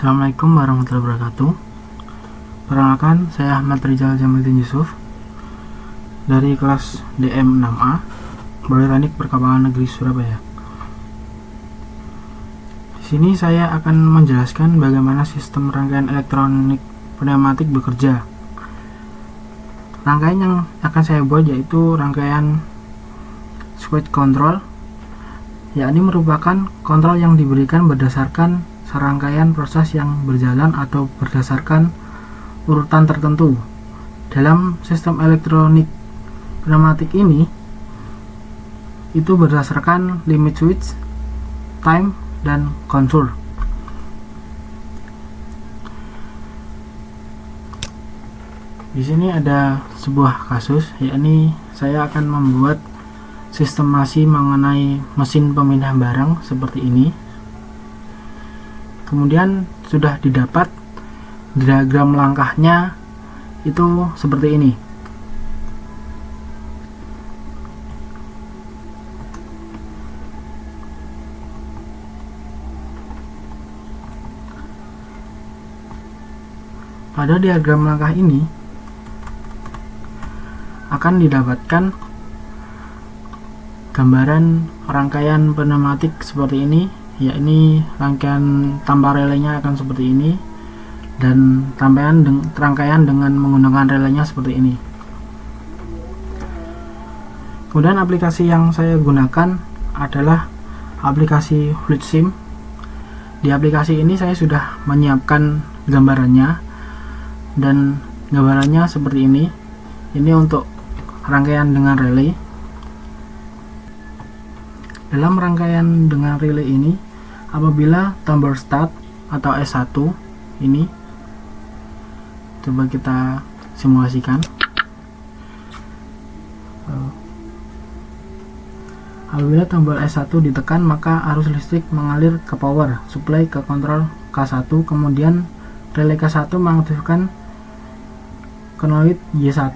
Assalamualaikum warahmatullahi wabarakatuh. Perkenalkan, saya Ahmad Rizal Jamaluddin Yusuf dari kelas DM 6A Politeknik Perkapalan Negeri Surabaya. Di sini saya akan menjelaskan bagaimana sistem rangkaian elektronik pneumatik bekerja. Rangkaian yang akan saya buat yaitu rangkaian switch control, yakni merupakan kontrol yang diberikan berdasarkan serangkaian proses yang berjalan atau berdasarkan urutan tertentu. Dalam sistem elektronik pneumatik ini itu berdasarkan limit switch, time, dan contour. Di sini ada sebuah kasus, yakni saya akan membuat sistemasi mengenai mesin pemindah barang seperti ini. Kemudian sudah didapat diagram langkahnya itu seperti ini. Pada diagram langkah ini akan didapatkan gambaran rangkaian pneumatik seperti ini, yakni rangkaian tanpa relenya akan seperti ini, dan rangkaian dengan menggunakan relenya seperti ini. Kemudian aplikasi yang saya gunakan adalah aplikasi FluidSim. Di aplikasi ini saya sudah menyiapkan gambarannya, dan gambarannya seperti ini. Ini untuk rangkaian dengan relay. Dalam rangkaian dengan relay ini, apabila tombol start atau S1 ini, coba kita simulasikan. Apabila tombol S1 ditekan, maka arus listrik mengalir ke power supply ke kontrol K1, kemudian relay K1 mengaktifkan knoid Y1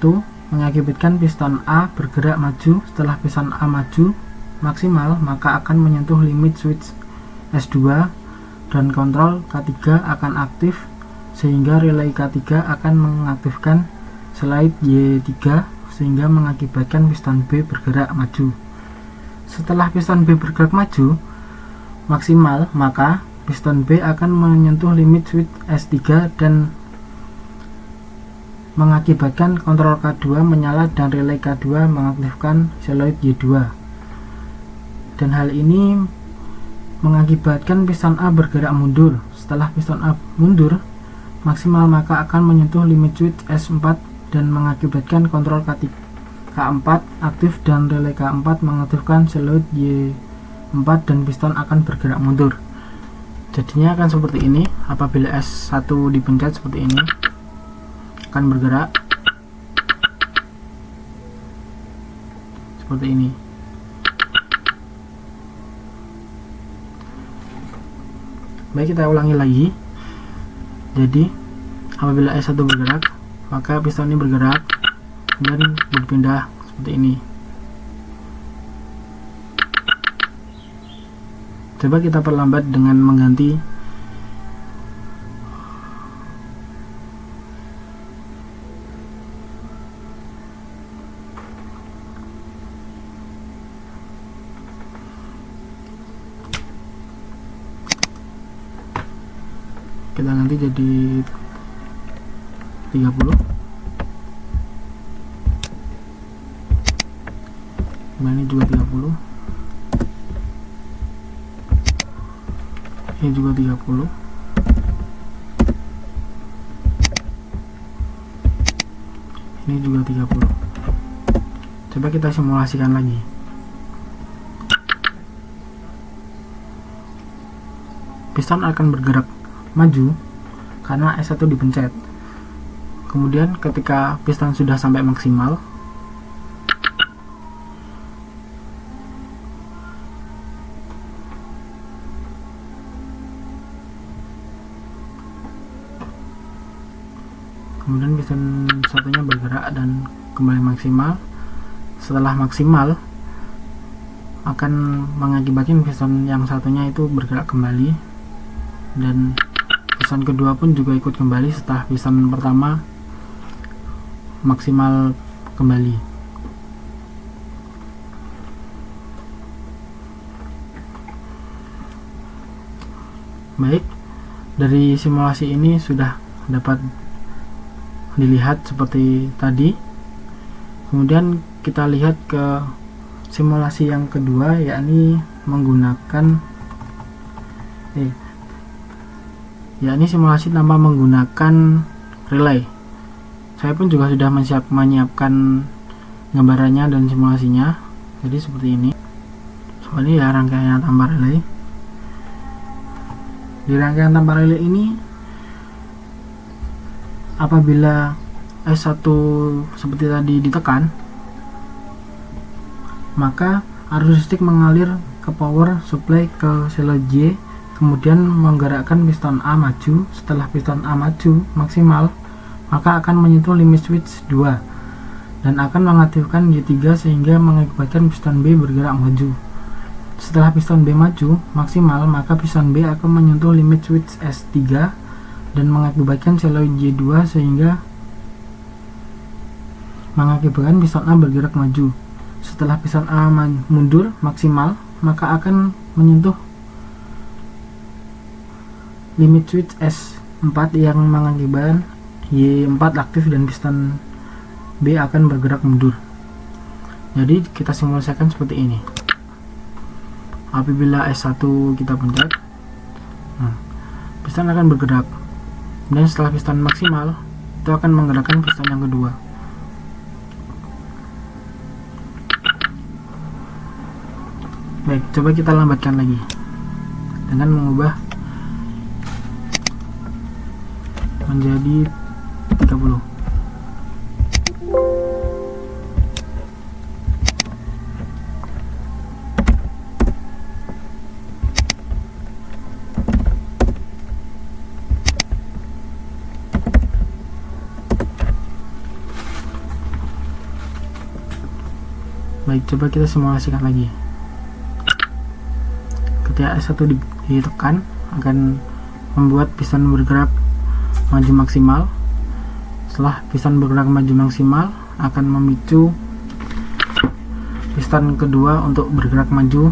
mengakibatkan piston A bergerak maju. Setelah piston A maju maksimal, maka akan menyentuh limit switch S2 dan kontrol K3 akan aktif, sehingga relay K3 akan mengaktifkan slide Y3 sehingga mengakibatkan piston B bergerak maju. Setelah piston B bergerak maju maksimal, maka piston B akan menyentuh limit switch S3 dan mengakibatkan kontrol K2 menyala dan relay K2 mengaktifkan slide Y2. Dan hal ini mengakibatkan piston A bergerak mundur. Setelah piston A mundur maksimal, maka akan menyentuh limit switch S4 dan mengakibatkan kontrol K4 aktif dan relay K4 mengaktifkan slide Y4 dan piston akan bergerak mundur. Jadinya akan seperti ini. Apabila S1 dipencet seperti ini, akan bergerak seperti ini. Baik, kita ulangi lagi. Jadi apabila S1 bergerak, maka piston ini bergerak dan berpindah seperti ini. Coba kita perlambat dengan mengganti kita ganti jadi 30. Ini juga 30. Ini juga 30. Ini juga 30. Coba kita simulasikan lagi. Piston akan bergerak maju karena S1 dipencet. Kemudian ketika piston sudah sampai maksimal, kemudian piston satunya bergerak dan kembali maksimal. Setelah maksimal akan mengakibatkan piston yang satunya itu bergerak kembali dan piston kedua pun juga ikut kembali setelah piston pertama maksimal kembali. Baik, dari simulasi ini sudah dapat dilihat seperti tadi. Kemudian kita lihat ke simulasi yang kedua, yakni menggunakan simulasi tanpa menggunakan relay. Saya pun juga sudah menyiapkan gambarannya dan simulasinya. Jadi seperti ini. Seperti ya rangkaian tanpa relay. Di rangkaian tanpa relay ini, apabila S1 seperti tadi ditekan, maka arus listrik mengalir ke power supply ke silo J, kemudian menggerakkan piston A maju. Setelah piston A maju maksimal, maka akan menyentuh limit switch 2 dan akan mengaktifkan J3 sehingga mengakibatkan piston B bergerak maju. Setelah piston B maju maksimal, maka piston B akan menyentuh limit switch S3 dan mengakibatkan silo J2 sehingga mengakibatkan piston A bergerak maju. Setelah piston A mundur maksimal, maka akan menyentuh limit switch S4 yang mengakibatkan Y4 aktif dan piston B akan bergerak mundur. Jadi kita simulasikan seperti ini. Apabila S1 kita pencet, piston akan bergerak. Dan setelah piston maksimal, itu akan menggerakkan piston yang kedua. Baik, coba kita lambatkan lagi dengan mengubah menjadi 30. Baik, coba kita simulasikan lagi. Ketika S1 ditekan, akan membuat piston bergerak maju maksimal. Setelah piston bergerak maju maksimal, akan memicu piston kedua untuk bergerak maju.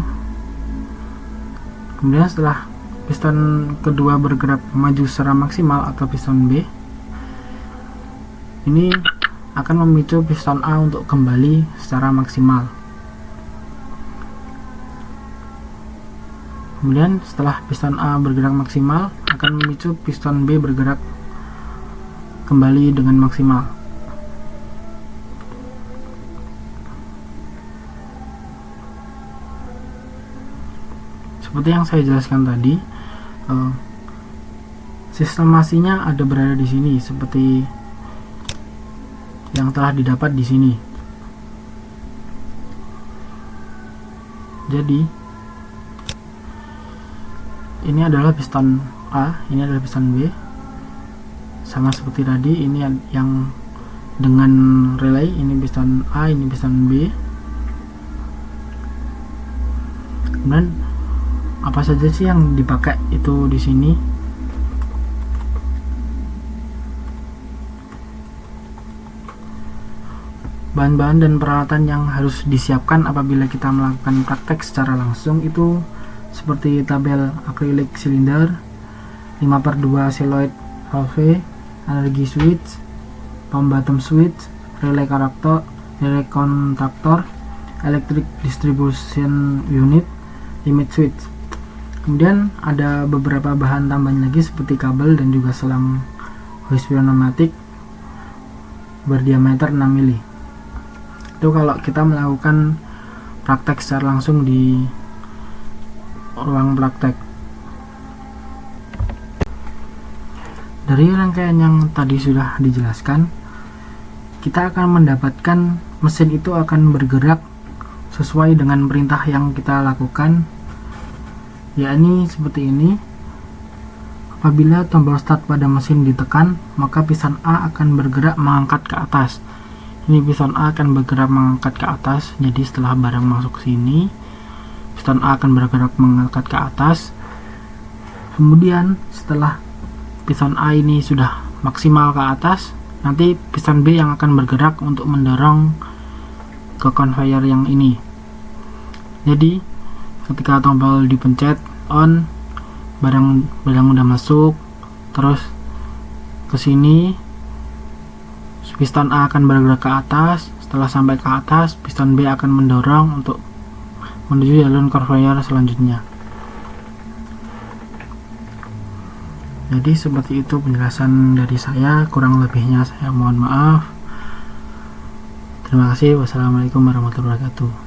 Kemudian setelah piston kedua bergerak maju secara maksimal atau piston B, ini akan memicu piston A untuk kembali secara maksimal. Kemudian setelah piston A bergerak maksimal, akan memicu piston B bergerak kembali dengan maksimal. Seperti yang saya jelaskan tadi, sistemasinya ada berada di sini seperti yang telah didapat di sini. Jadi ini adalah piston A, ini adalah piston B. Sama seperti tadi, ini yang dengan relay, ini piston A, ini piston B. Kemudian apa saja sih yang dipakai itu di sini? Bahan-bahan dan peralatan yang harus disiapkan apabila kita melakukan praktek secara langsung itu seperti tabel akrilik silinder, 5/2 siloid valve, energi switch, pump bottom switch, relay kontaktor, electric distribution unit, limit switch. Kemudian ada beberapa bahan tambahan lagi seperti kabel dan juga selang hose pneumatik berdiameter 6 mm. Itu kalau kita melakukan praktek secara langsung di ruang praktek. Dari rangkaian yang tadi sudah dijelaskan, kita akan mendapatkan mesin itu akan bergerak sesuai dengan perintah yang kita lakukan, yakni seperti ini. Apabila tombol start pada mesin ditekan, maka piston A akan bergerak mengangkat ke atas. Ini piston A akan bergerak mengangkat ke atas. Jadi setelah barang masuk sini, piston A akan bergerak mengangkat ke atas. Kemudian setelah piston A ini sudah maksimal ke atas, nanti piston B yang akan bergerak untuk mendorong ke conveyor yang ini. Jadi ketika tombol dipencet on, barang udah masuk, terus ke sini piston A akan bergerak ke atas. Setelah sampai ke atas, piston B akan mendorong untuk menuju jalur conveyor selanjutnya. Jadi seperti itu penjelasan dari saya, kurang lebihnya saya mohon maaf. Terima kasih. Wassalamualaikum warahmatullahi wabarakatuh.